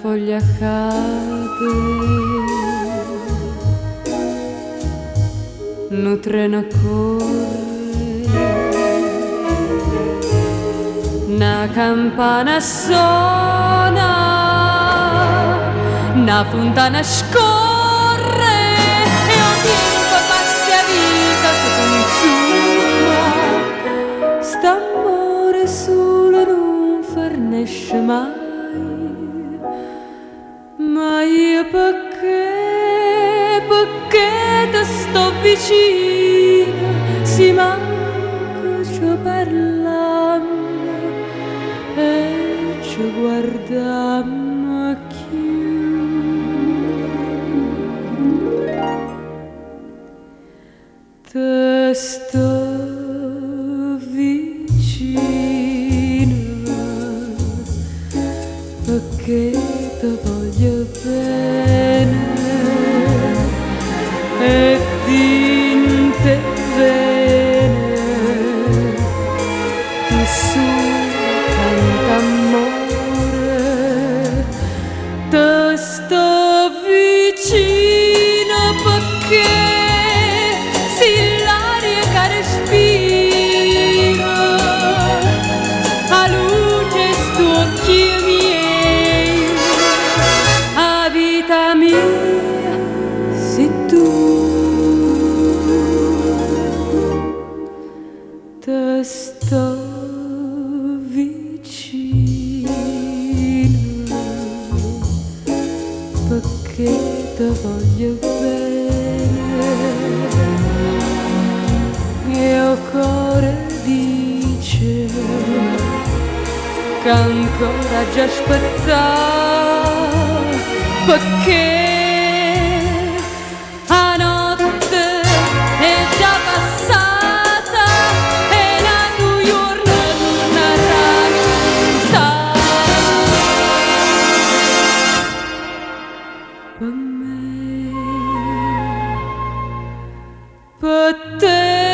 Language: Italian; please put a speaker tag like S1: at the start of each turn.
S1: foglia cade, un treno corre, una campana suona, una fontana scorre e un tempo passa a vita si consuma. St'amore solo non fornisce mai. Ma io perché ti sto vicino, si manca ci parlammo e ci guardammo più. Ti sto vicino perché ti voglio bene e in te vene tu su tanta amore. Ti sto vicino perché sei l'aria che respiro, a luce sto occhi miei, a vita mia sei tu. Ti sto vicino perché ti voglio bene e il cuore dice che ancora già aspettare perché a notte è già passata e la New York non racconta. Per me, per te